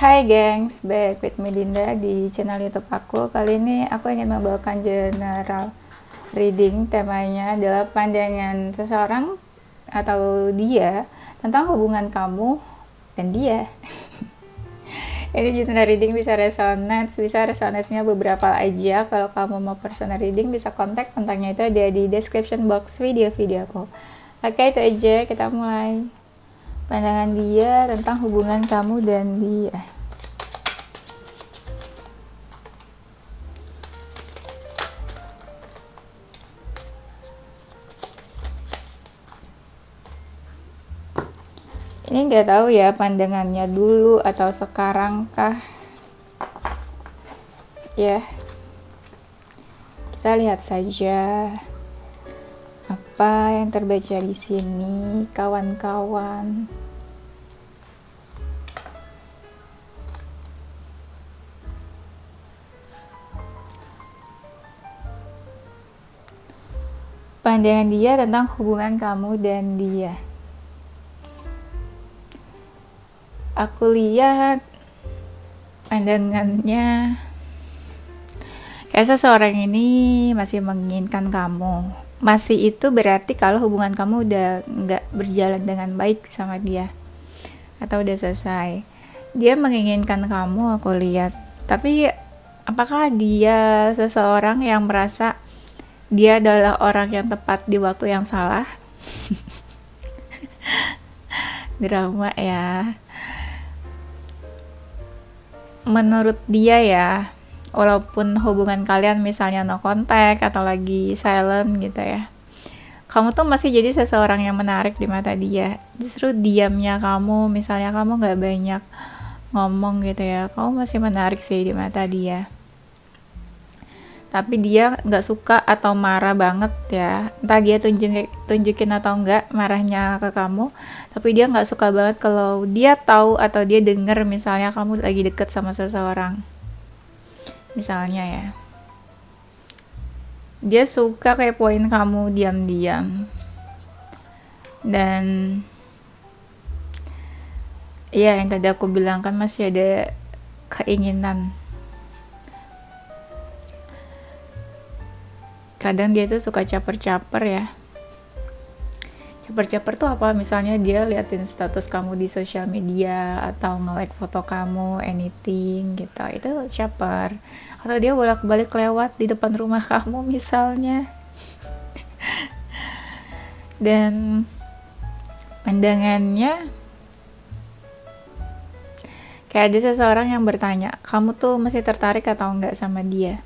Hai gengs, back with me Dinda di channel YouTube aku. Kali ini aku ingin membawakan general reading. Temanya adalah pandangan seseorang atau dia tentang hubungan kamu dan dia. Ini general reading bisa resonance-nya beberapa aja. Kalau kamu mau personal reading bisa kontaknya itu ada di description box video-video aku. Oke, itu aja, kita mulai. Pandangan dia tentang hubungan kamu dan dia. Ini nggak tahu ya pandangannya dulu atau sekarang kah ya. Kita lihat saja apa yang terbaca di sini, kawan-kawan. Pandangan dia tentang hubungan kamu dan dia. Aku lihat pandangannya kayak seseorang ini masih menginginkan kamu. Masih itu berarti kalau hubungan kamu udah nggak berjalan dengan baik sama dia atau udah selesai. Dia menginginkan kamu, aku lihat. Tapi apakah dia seseorang yang merasa dia adalah orang yang tepat di waktu yang salah? Drama ya. Menurut dia ya, walaupun hubungan kalian misalnya no contact atau lagi silent gitu ya, kamu tuh masih jadi seseorang yang menarik di mata dia. Justru diamnya kamu, misalnya kamu gak banyak ngomong gitu ya, kamu masih menarik sih di mata dia. Tapi dia gak suka atau marah banget ya, entah dia tunjukin atau enggak marahnya ke kamu, tapi dia gak suka banget kalau dia tahu atau dia denger misalnya kamu lagi deket sama seseorang. Misalnya ya, dia suka kepoin kamu diam-diam. Dan ya yang tadi aku bilang kan masih ada keinginan. Kadang dia tuh suka caper-caper ya. Caper-caper tuh apa? Misalnya dia liatin status kamu di sosial media atau nge-like foto kamu, anything gitu. Itu caper. Atau dia bolak-balik lewat di depan rumah kamu misalnya. Dan pandangannya kayak ada seseorang yang bertanya, kamu tuh masih tertarik atau enggak sama dia?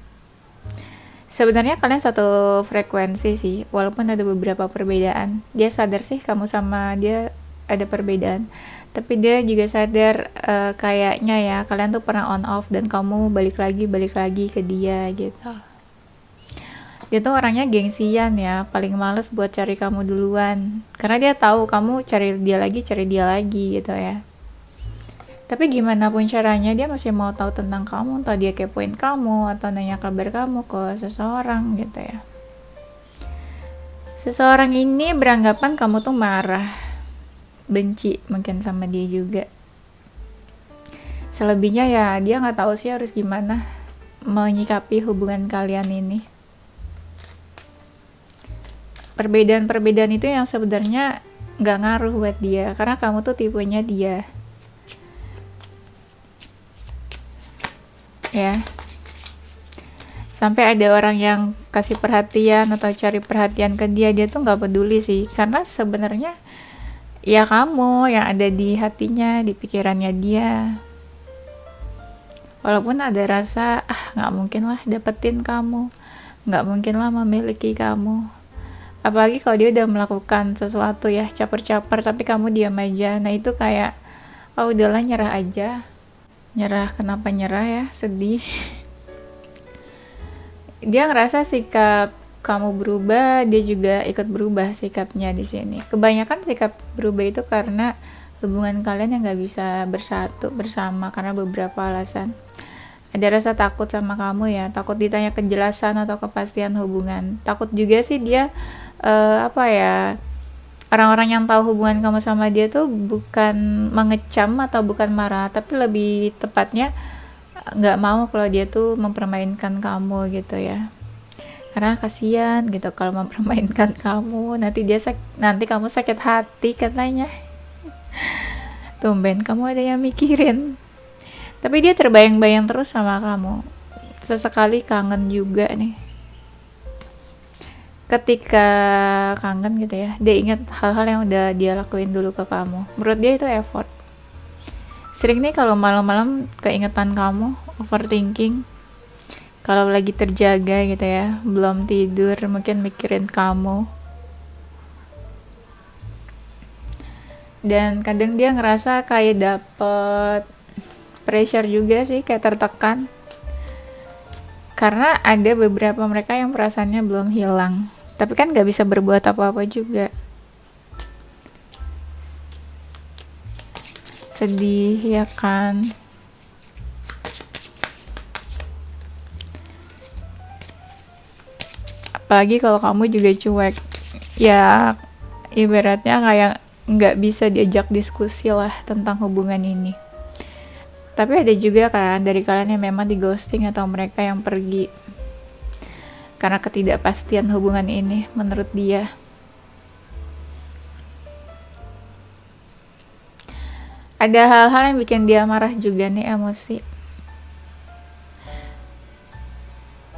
Sebenarnya kalian satu frekuensi sih, walaupun ada beberapa perbedaan. Dia sadar sih kamu sama dia ada perbedaan, tapi dia juga sadar kayaknya ya kalian tuh pernah on off dan kamu balik lagi ke dia gitu. Dia tuh orangnya gengsian ya, paling males buat cari kamu duluan, karena dia tahu kamu cari dia lagi gitu ya. Tapi gimana pun caranya dia masih mau tahu tentang kamu, entah dia kepoin kamu atau nanya kabar kamu ke seseorang gitu ya. Seseorang ini beranggapan kamu tuh marah, benci mungkin sama dia juga. Selebihnya ya dia nggak tahu sih harus gimana menyikapi hubungan kalian ini. Perbedaan-perbedaan itu yang sebenarnya nggak ngaruh buat dia, karena kamu tuh tipenya dia. Ya, sampai ada orang yang kasih perhatian atau cari perhatian ke dia, dia tuh nggak peduli sih, karena sebenarnya ya kamu yang ada di hatinya, di pikirannya dia. Walaupun ada rasa nggak mungkin lah dapetin kamu, nggak mungkin lah memiliki kamu, apalagi kalau dia udah melakukan sesuatu ya caper-caper tapi kamu diam aja. Nah itu kayak udahlah, nyerah aja. Nyerah, kenapa nyerah ya? Sedih. Dia ngerasa sikap kamu berubah, dia juga ikut berubah sikapnya di sini. Kebanyakan sikap berubah itu karena hubungan kalian yang nggak bisa bersatu bersama karena beberapa alasan. Ada rasa takut sama kamu ya, takut ditanya kejelasan atau kepastian hubungan. Takut juga sih dia Orang-orang yang tahu hubungan kamu sama dia tuh bukan mengecam atau bukan marah, tapi lebih tepatnya nggak mau kalau dia tuh mempermainkan kamu gitu ya. Karena kasihan gitu kalau mempermainkan kamu, nanti kamu sakit hati katanya. Tumben kamu ada yang mikirin. Tapi dia terbayang-bayang terus sama kamu. Sesekali kangen juga nih. Ketika kangen gitu ya, dia ingat hal-hal yang udah dia lakuin dulu ke kamu. Menurut dia itu effort. Sering nih kalau malam-malam keingetan kamu, overthinking. Kalau lagi terjaga gitu ya, belum tidur, mungkin mikirin kamu. Dan kadang dia ngerasa kayak dapet pressure juga sih, kayak tertekan. Karena ada beberapa mereka yang perasaannya belum hilang. Tapi kan gak bisa berbuat apa-apa juga. Sedih ya kan. Apalagi kalau kamu juga cuek. Ya ibaratnya kayak nggak bisa diajak diskusi lah tentang hubungan ini. Tapi ada juga kan dari kalian yang memang di ghosting atau mereka yang pergi karena ketidakpastian hubungan ini menurut dia. Ada hal-hal yang bikin dia marah juga nih, emosi.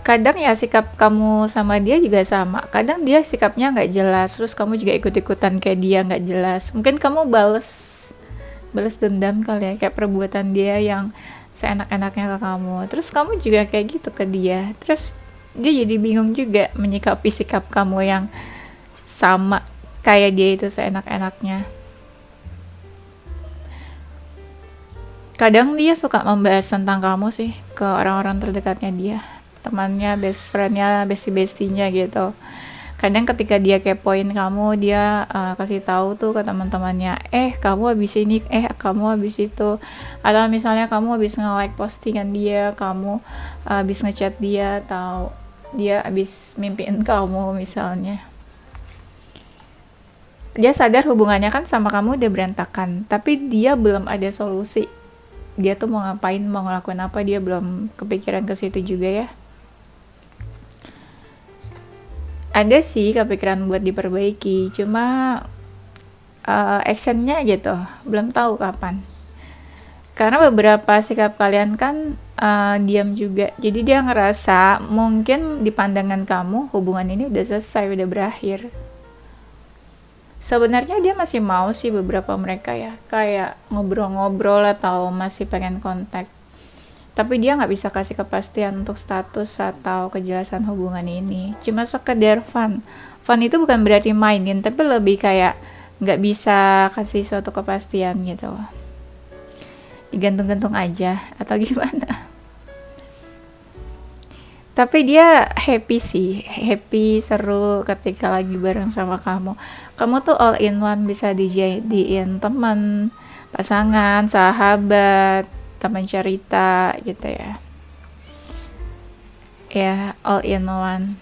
Kadang ya sikap kamu sama dia juga sama. Kadang dia sikapnya nggak jelas, terus kamu juga ikut-ikutan kayak dia nggak jelas. Mungkin kamu balas dendam kali ya, kayak perbuatan dia yang seenak-enaknya ke kamu, terus kamu juga kayak gitu ke dia, terus dia jadi bingung juga menyikapi sikap kamu yang sama kayak dia itu seenak-enaknya. Kadang dia suka membahas tentang kamu sih ke orang-orang terdekatnya dia, temannya, best friendnya, bestie-bestinya gitu. Kadang ketika dia kepoin kamu, dia kasih tahu tuh ke teman-temannya, kamu habis ini, kamu habis itu. Atau misalnya kamu habis nge-like postingan dia, kamu habis ngechat dia, atau dia habis mimpiin kamu misalnya. Dia sadar hubungannya kan sama kamu udah berantakan, tapi dia belum ada solusi. Dia tuh mau ngapain, mau ngelakuin apa, dia belum kepikiran ke situ juga ya. Ada sih kepikiran buat diperbaiki, cuma actionnya gitu belum tahu kapan. Karena beberapa sikap kalian kan diam juga, jadi dia ngerasa mungkin di pandangan kamu hubungan ini udah selesai, udah berakhir. Sebenarnya dia masih mau sih beberapa mereka ya, kayak ngobrol-ngobrol atau masih pengen kontak. Tapi dia nggak bisa kasih kepastian untuk status atau kejelasan hubungan ini. Cuma sekedar fun. Fun itu bukan berarti mainin, tapi lebih kayak nggak bisa kasih suatu kepastian gitu. Digantung-gantung aja atau gimana. Tapi dia happy sih, happy, seru ketika lagi bareng sama kamu. Kamu tuh all in one, bisa dijadiin teman, pasangan, sahabat, teman cerita gitu ya. Ya, all in one.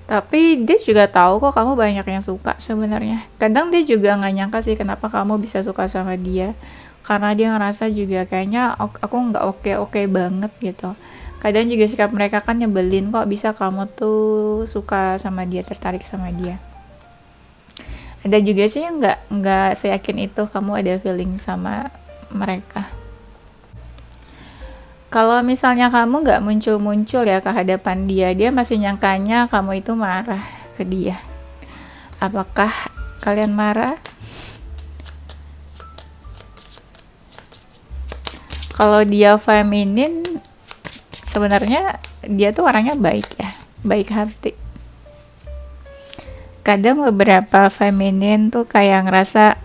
Tapi dia juga tahu kok kamu banyak yang suka sebenarnya. Kadang dia juga nggak nyangka sih kenapa kamu bisa suka sama dia. Karena dia ngerasa juga kayaknya aku nggak oke banget gitu. Kadang juga sikap mereka kan nyebelin, kok bisa kamu tuh suka sama dia, tertarik sama dia. Ada juga sih yang nggak seyakin itu kamu ada feeling sama mereka. Kalau misalnya kamu nggak muncul-muncul ya ke hadapan dia, dia masih nyangkanya kamu itu marah ke dia. Apakah kalian marah? Kalau dia feminin, sebenarnya dia tuh orangnya baik ya, baik hati. Kadang beberapa feminin tuh kayak ngerasa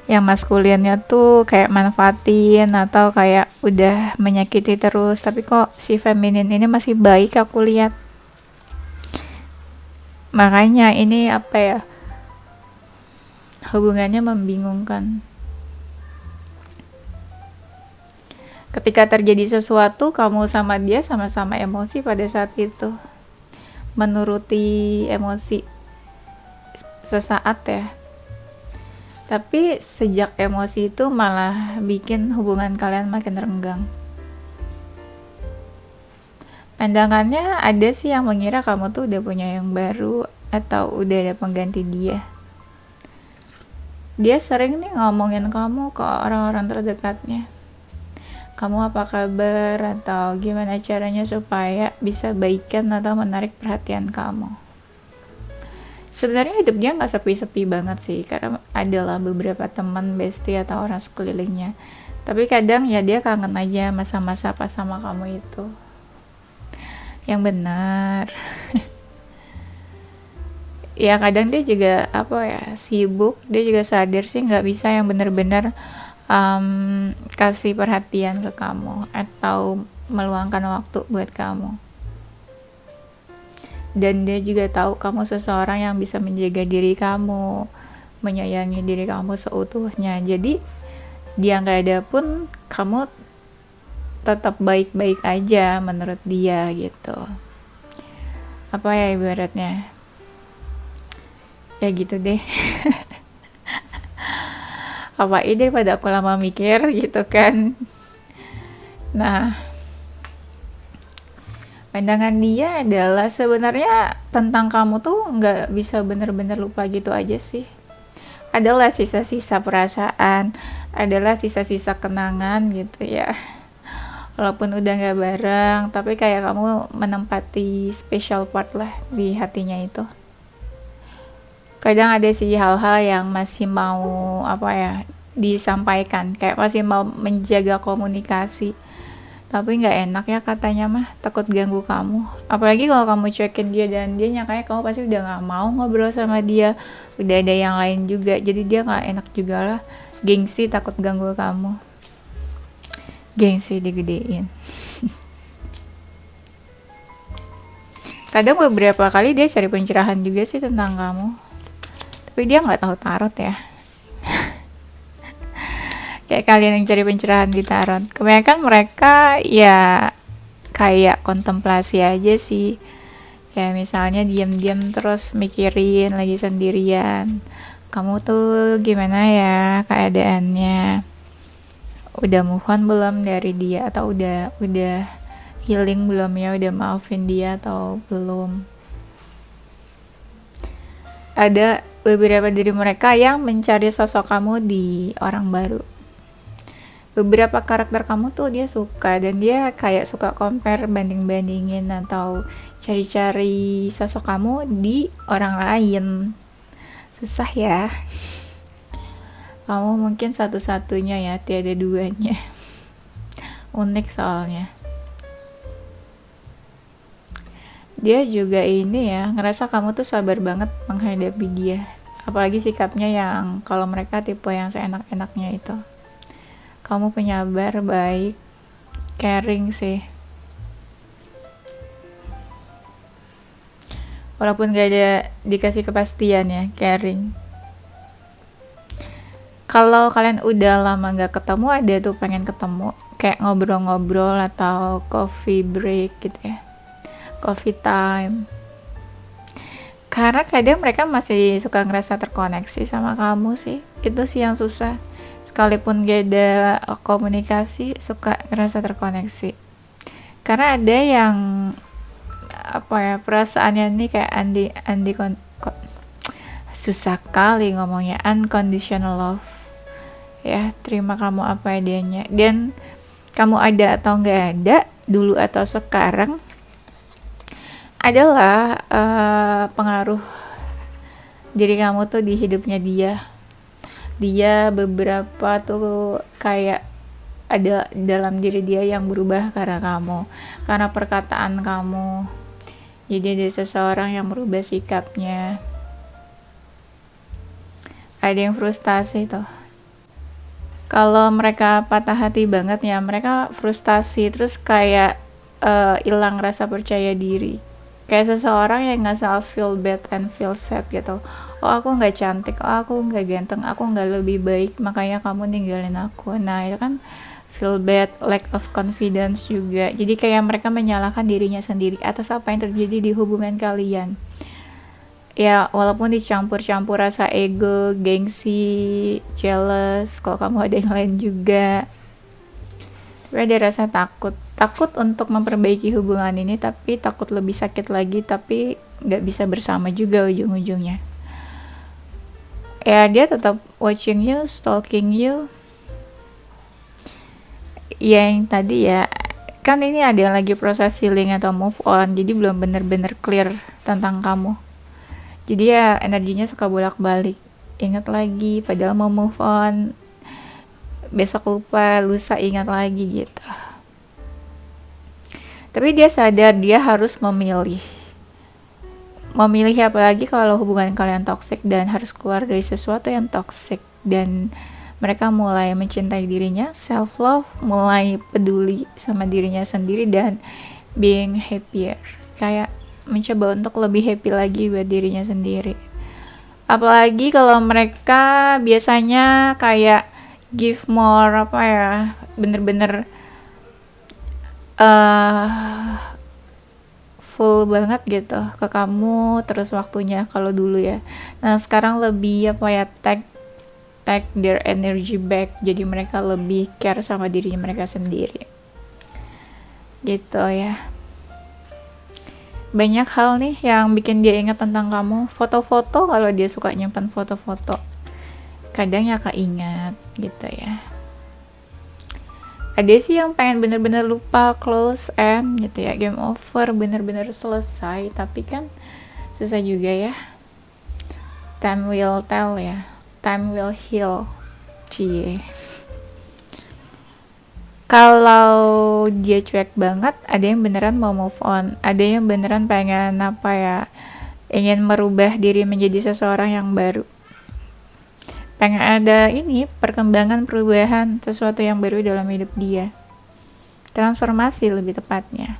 yang maskulinnya tuh kayak manfaatin atau kayak udah menyakiti terus, tapi kok si feminin ini masih baik aku lihat. Makanya ini apa ya, hubungannya membingungkan. Ketika terjadi sesuatu, kamu sama dia sama-sama emosi pada saat itu, menuruti emosi sesaat ya, tapi sejak emosi itu malah bikin hubungan kalian makin renggang. Pandangannya ada sih yang mengira kamu tuh udah punya yang baru atau udah ada pengganti dia. Dia sering nih ngomongin kamu ke orang-orang terdekatnya. Kamu apa kabar atau gimana caranya supaya bisa baikan atau menarik perhatian kamu. Sebenarnya hidup dia nggak sepi-sepi banget sih, karena adalah beberapa teman, bestie atau orang sekelilingnya. Tapi kadang ya dia kangen aja masa-masa pas sama kamu itu. Yang benar. Ya kadang dia juga sibuk, dia juga sadar sih nggak bisa yang benar-benar kasih perhatian ke kamu atau meluangkan waktu buat kamu. Dan dia juga tahu kamu seseorang yang bisa menjaga diri kamu, menyayangi diri kamu seutuhnya. Jadi dia nggak ada pun kamu tetap baik-baik aja menurut dia gitu. Apa ya ibaratnya, ya gitu deh. Apa ide pada aku lama mikir gitu kan. Nah, pandangan dia adalah sebenarnya tentang kamu tuh nggak bisa bener-bener lupa gitu aja sih. Adalah sisa-sisa perasaan, adalah sisa-sisa kenangan gitu ya. Walaupun udah nggak bareng, tapi kayak kamu menempati special part lah di hatinya itu. Kadang ada sih hal-hal yang masih mau disampaikan, kayak masih mau menjaga komunikasi, tapi nggak enak ya katanya mah, takut ganggu kamu. Apalagi kalau kamu cuekin dia dan dia nyangkanya kamu pasti udah nggak mau ngobrol sama dia, udah ada yang lain juga, jadi dia nggak enak juga lah. Gengsi, takut ganggu kamu. Gengsi digedein. Kadang beberapa kali dia cari pencerahan juga sih tentang kamu, tapi dia nggak tahu tarot ya. Kayak kalian yang cari pencerahan di tarot, kebanyakan mereka ya kayak kontemplasi aja sih. Kayak misalnya diam-diam terus mikirin lagi sendirian, kamu tuh gimana ya keadaannya, udah move on belum dari dia, atau udah healing belum ya, udah maafin dia atau belum. Ada beberapa dari mereka yang mencari sosok kamu di orang baru. Beberapa karakter kamu tuh dia suka, dan dia kayak suka compare, banding-bandingin atau cari-cari sosok kamu di orang lain. Susah ya. Kamu mungkin satu-satunya ya, tiada duanya. Unik soalnya. Dia juga ini ya, ngerasa kamu tuh sabar banget menghadapi dia. Apalagi sikapnya yang kalau mereka tipe yang seenak-enaknya itu. Kamu penyabar, baik, caring sih. Walaupun gak ada dikasih kepastian ya, caring. Kalau kalian udah lama gak ketemu, ada tuh pengen ketemu, kayak ngobrol-ngobrol atau coffee break gitu ya, coffee time. Karena kadang mereka masih suka ngerasa terkoneksi sama kamu sih, itu sih yang susah. Sekalipun gak ada komunikasi, suka ngerasa terkoneksi. Karena ada yang perasaannya nih kayak susah kali ngomongnya, unconditional love ya, terima kamu apa adanya, dan kamu ada atau nggak ada, dulu atau sekarang, adalah pengaruh diri kamu tuh di hidupnya dia beberapa tuh kayak ada dalam diri dia yang berubah karena kamu, karena perkataan kamu. Jadi ada seseorang yang merubah sikapnya. Ada yang frustasi tuh. Kalau mereka patah hati banget ya, mereka frustasi terus kayak hilang rasa percaya diri. Kayak seseorang yang nggak feel bad and feel sad gitu. Oh aku nggak cantik, oh aku nggak ganteng, aku nggak lebih baik, makanya kamu ninggalin aku. Nah itu kan feel bad, lack of confidence juga. Jadi kayak mereka menyalahkan dirinya sendiri atas apa yang terjadi di hubungan kalian. Ya walaupun dicampur-campur rasa ego, gengsi, jealous kalau kamu ada yang lain juga, tapi ada rasa takut untuk memperbaiki hubungan ini, tapi takut lebih sakit lagi, tapi nggak bisa bersama juga ujung-ujungnya. Ya dia tetap watching you, stalking you. Ya yang tadi ya, kan ini ada yang lagi proses healing atau move on, jadi belum bener-bener clear tentang kamu. Jadi ya energinya suka bolak-balik, ingat lagi padahal mau move on, besok lupa, lusa ingat lagi gitu. Tapi dia sadar dia harus memilih apalagi kalau hubungan kalian toxic, dan harus keluar dari sesuatu yang toxic, dan mereka mulai mencintai dirinya, self love, mulai peduli sama dirinya sendiri, dan being happier, kayak mencoba untuk lebih happy lagi buat dirinya sendiri. Apalagi kalau mereka biasanya kayak give more, apa ya, bener-bener full banget gitu ke kamu terus waktunya, kalau dulu ya. Nah sekarang lebih apa ya, take their energy back, jadi mereka lebih care sama dirinya mereka sendiri gitu ya. Banyak hal nih yang bikin dia ingat tentang kamu. Foto-foto, kalau dia suka nyimpan foto-foto, kadang ya keingat gitu ya. Ada sih yang pengen bener-bener lupa, close end gitu ya, game over, bener-bener selesai, tapi kan susah juga ya. Time will tell ya, time will heal. Cie. Kalau dia cuek banget, ada yang beneran mau move on, ada yang beneran pengen apa ya, ingin merubah diri menjadi seseorang yang baru, pengen ada ini perkembangan, perubahan, sesuatu yang baru dalam hidup dia, transformasi lebih tepatnya.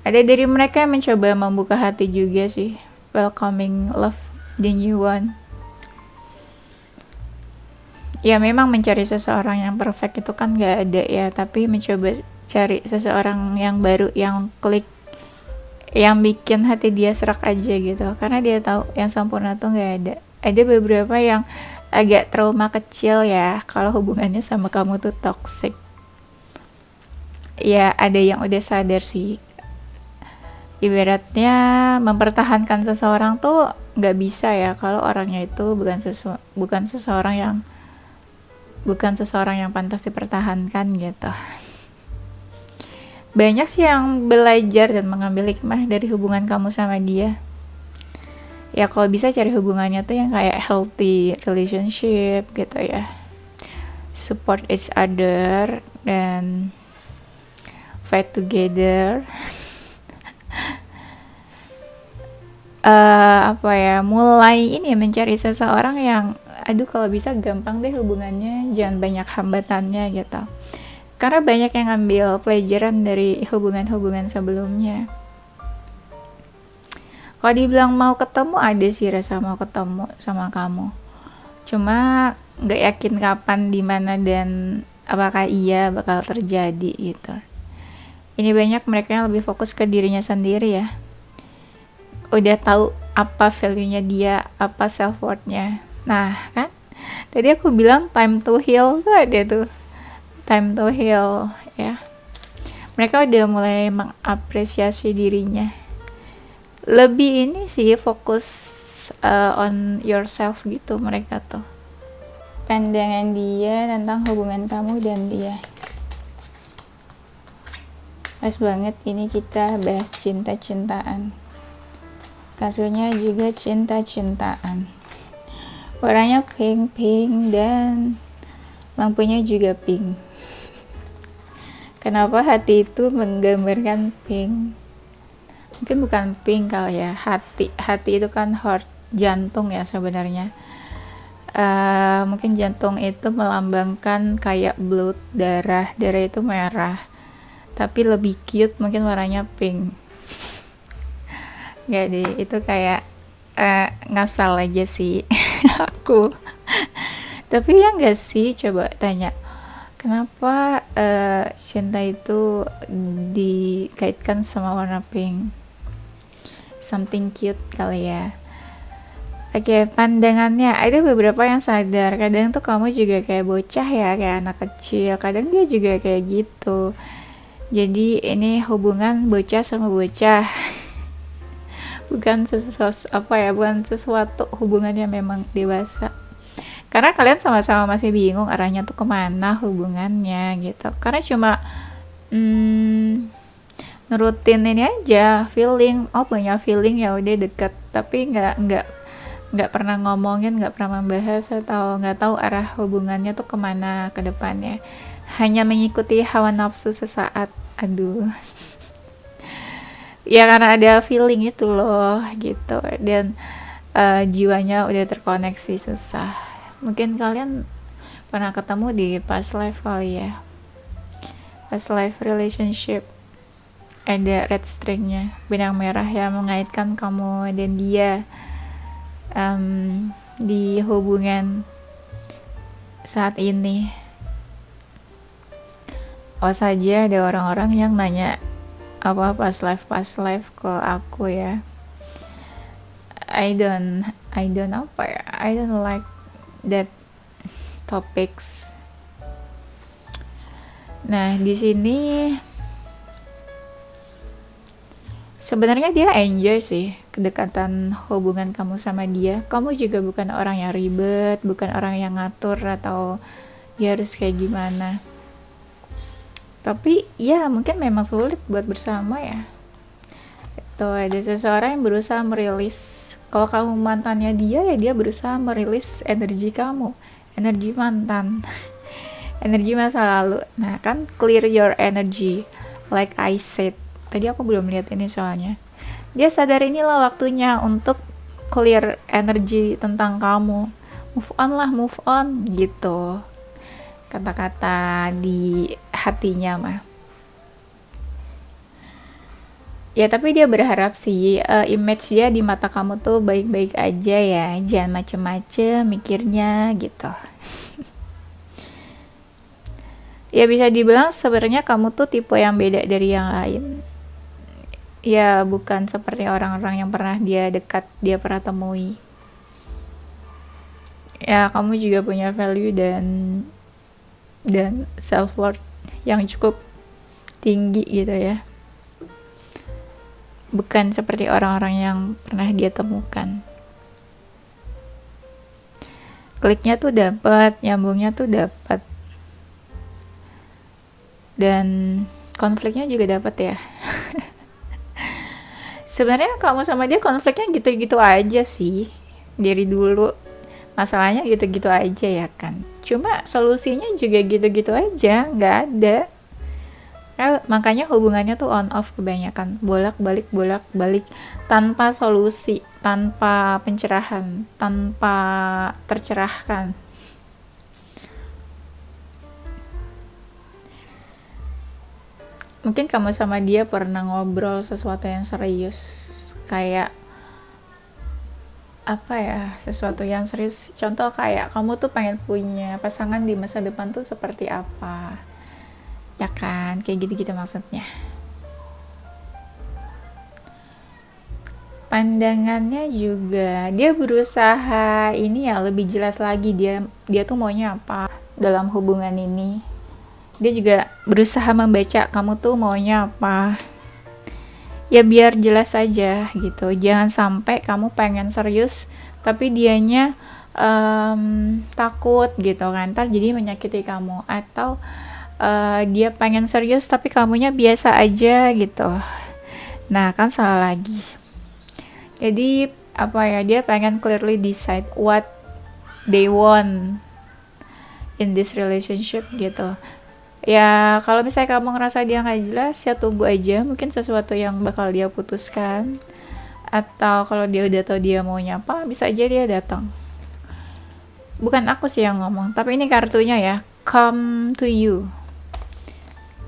Ada dari mereka yang mencoba membuka hati juga sih, welcoming love, the new one. Ya memang mencari seseorang yang perfect itu kan gak ada ya, tapi mencoba cari seseorang yang baru, yang klik, yang bikin hati dia serak aja gitu, karena dia tahu yang sempurna tuh gak ada. Ada beberapa yang agak trauma kecil ya kalau hubungannya sama kamu tuh toxic. Ya ada yang udah sadar sih, ibaratnya mempertahankan seseorang tuh gak bisa ya kalau orangnya itu bukan seseorang yang pantas dipertahankan gitu. Banyak sih yang belajar dan mengambil hikmah dari hubungan kamu sama dia. Ya kalau bisa cari hubungannya tuh yang kayak healthy relationship gitu ya, support each other dan fight together. Apa ya, mulai ini mencari seseorang yang kalau bisa gampang deh hubungannya, jangan banyak hambatannya gitu, karena banyak yang ngambil pelajaran dari hubungan-hubungan sebelumnya. Kalau dibilang mau ketemu, ada sih rasa mau ketemu sama kamu, cuma gak yakin kapan, dimana, dan apakah iya bakal terjadi gitu. Ini banyak mereka yang lebih fokus ke dirinya sendiri ya, udah tahu apa value-nya dia, apa self-worth-nya. Nah kan tadi aku bilang time to heal tuh, ada tuh time to heal ya. Mereka udah mulai mengapresiasi dirinya, lebih ini sih fokus on yourself gitu mereka tuh. Pandangan dia tentang hubungan kamu dan dia. Pas banget ini kita bahas cinta-cintaan, kartunya juga cinta-cintaan. Warnanya pink dan lampunya juga pink. Kenapa hati itu menggambarkan pink? Mungkin bukan pink kali ya, hati itu kan heart, jantung ya sebenarnya. Mungkin jantung itu melambangkan kayak blood, darah itu merah, tapi lebih cute mungkin warnanya pink. Gak deh, itu kayak ngasal aja sih aku. Tapi ya gak sih, coba tanya, kenapa cinta itu dikaitkan sama warna pink? something cute kali ya. Oke, pandangannya ada beberapa yang sadar. Kadang tuh kamu juga kayak bocah ya, kayak anak kecil. Kadang dia juga kayak gitu. Jadi ini hubungan bocah sama bocah. Bukan sesuatu hubungannya memang dewasa. Karena kalian sama-sama masih bingung arahnya tuh kemana hubungannya gitu. Karena cuma nurutin ini aja, feeling. Oh, punya feeling, ya udah deket. Tapi nggak pernah ngomongin, nggak pernah membahas, atau nggak tahu arah hubungannya tuh kemana ke depannya. Hanya mengikuti hawa nafsu sesaat. Aduh. Ya karena ada feeling itu loh gitu, dan jiwanya udah terkoneksi susah. Mungkin kalian pernah ketemu di past life kali ya, past life relationship. Ada red stringnya, benang merah yang mengaitkan kamu dan dia di hubungan saat ini. Oh saja ada orang-orang yang nanya apa past life ke aku ya. I don't like that topics. Nah, di sini sebenarnya dia enjoy sih kedekatan hubungan kamu sama dia. Kamu juga bukan orang yang ribet, bukan orang yang ngatur atau dia harus kayak gimana. Tapi ya mungkin memang sulit buat bersama ya. Itu ada seseorang yang berusaha merilis. Kalau kamu mantannya dia, ya dia berusaha merilis energi kamu, energi mantan, energi masa lalu. Nah kan, clear your energy, like I said. Tadi aku belum lihat ini soalnya. Dia sadar inilah waktunya untuk clear energi tentang kamu. Move on gitu. Kata-kata di hatinya mah. Ya tapi dia berharap sih image dia di mata kamu tuh baik-baik aja ya, jangan macem-macem mikirnya gitu. Ya bisa dibilang sebenarnya kamu tuh tipe yang beda dari yang lain. Ya bukan seperti orang-orang yang pernah dia pernah temui. Ya kamu juga punya value dan self worth yang cukup tinggi gitu ya. Bukan seperti orang-orang yang pernah dia temukan. Kliknya tuh dapat, nyambungnya tuh dapat, dan konfliknya juga dapat ya. Sebenarnya kamu sama dia konfliknya gitu-gitu aja sih dari dulu. Masalahnya gitu-gitu aja ya kan. Cuma solusinya juga gitu-gitu aja, nggak ada. Makanya hubungannya tuh on off kebanyakan, bolak-balik tanpa solusi, tanpa pencerahan, tanpa tercerahkan. Mungkin kamu sama dia pernah ngobrol sesuatu yang serius, kayak sesuatu yang serius. Contoh kayak kamu tuh pengen punya pasangan di masa depan tuh seperti apa, ya kan, kayak gitu-gitu maksudnya. Pandangannya juga dia berusaha ini ya, lebih jelas lagi dia tuh maunya apa dalam hubungan ini. Dia juga berusaha membaca kamu tuh maunya apa, ya biar jelas aja gitu. Jangan sampai kamu pengen serius tapi dianya takut gitu kan, ntar jadi menyakiti kamu. Atau dia pengen serius tapi kamunya biasa aja gitu, nah kan salah lagi. Jadi dia pengen clearly decide what they want in this relationship gitu. Ya kalau misalnya kamu ngerasa dia nggak jelas, ya tunggu aja, mungkin sesuatu yang bakal dia putuskan. Atau kalau dia udah tahu dia maunya apa, bisa aja dia datang. Bukan aku sih yang ngomong, tapi ini kartunya ya, come to you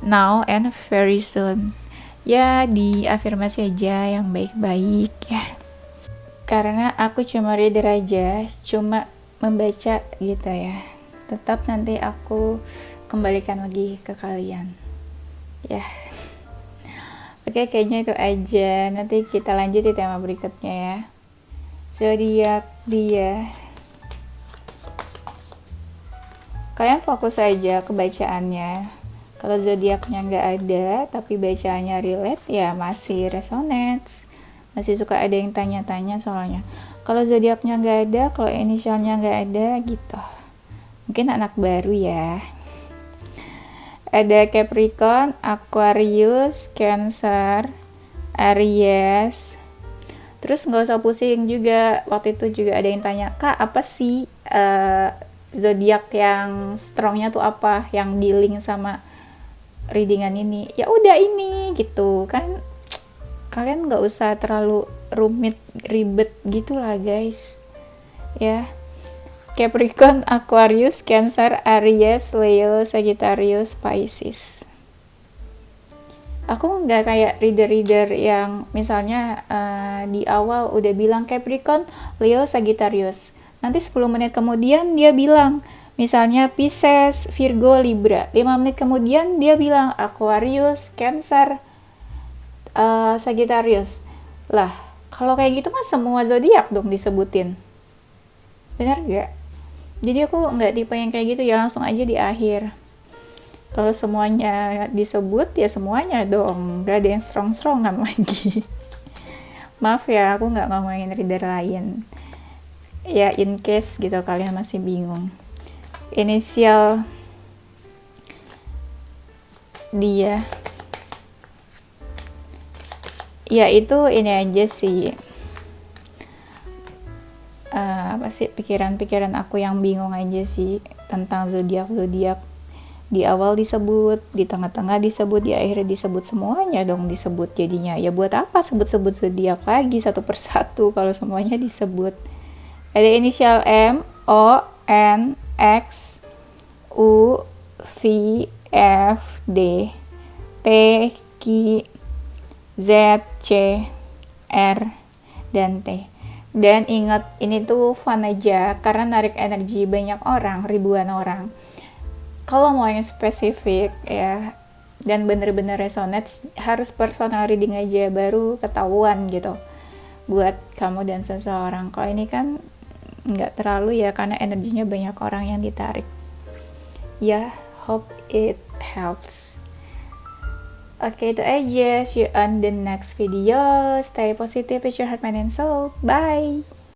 now and very soon. Ya diafirmasi aja yang baik-baik ya, karena aku cuma reader aja, cuma membaca gitu ya. Tetap nanti aku kembalikan lagi ke kalian ya. Oke, kayaknya itu aja. Nanti kita lanjut di tema berikutnya ya. Zodiak dia. Kalian fokus aja ke bacaannya. Kalau zodiaknya nggak ada, tapi bacaannya relate, ya masih resonate. Masih suka ada yang tanya-tanya soalnya. Kalau zodiaknya nggak ada, kalau inisialnya nggak ada, gitu. Mungkin anak baru ya. Ada Capricorn, Aquarius, Cancer, Aries. Terus nggak usah pusing juga. Waktu itu juga ada yang tanya, Kak, apa sih zodiak yang strongnya tuh apa? Yang dealing sama readingan ini? Ya udah ini gitu kan. Kalian nggak usah terlalu ribet gitulah guys. Ya. Capricorn, Aquarius, Cancer, Aries, Leo, Sagittarius, Pisces. Aku nggak kayak reader-reader yang misalnya di awal udah bilang Capricorn, Leo, Sagittarius. Nanti 10 menit kemudian dia bilang misalnya Pisces, Virgo, Libra. 5 menit kemudian dia bilang Aquarius, Cancer, Sagittarius. Lah, kalau kayak gitu mah semua zodiak dong disebutin. Benar gak? Jadi aku nggak tipe yang kayak gitu, ya langsung aja di akhir. Kalau semuanya disebut ya semuanya dong, gak ada yang strong-strongan lagi. Maaf ya, aku nggak ngomongin reader lain. Ya in case gitu kalian masih bingung. Inisial dia. Ya itu ini aja sih. Apa sih pikiran-pikiran aku yang bingung aja sih tentang zodiak. Di awal disebut, di tengah-tengah disebut, di akhir disebut, semuanya dong disebut jadinya. Ya buat apa sebut-sebut zodiak lagi satu persatu kalau semuanya disebut. Ada inisial M, O, N, X, U, V, F, D, P, Q, Z, C, R, dan T. Dan ingat, ini tuh fun aja karena narik energi banyak orang, ribuan orang. Kalau mau yang spesifik ya dan bener-bener resonate, harus personal reading aja baru ketahuan gitu buat kamu dan seseorang. Kalau ini kan nggak terlalu ya karena energinya banyak orang yang ditarik. Ya, hope it helps. Oke, itu aja. See you on the next video. Stay positive with your heart, mind, and soul. Bye!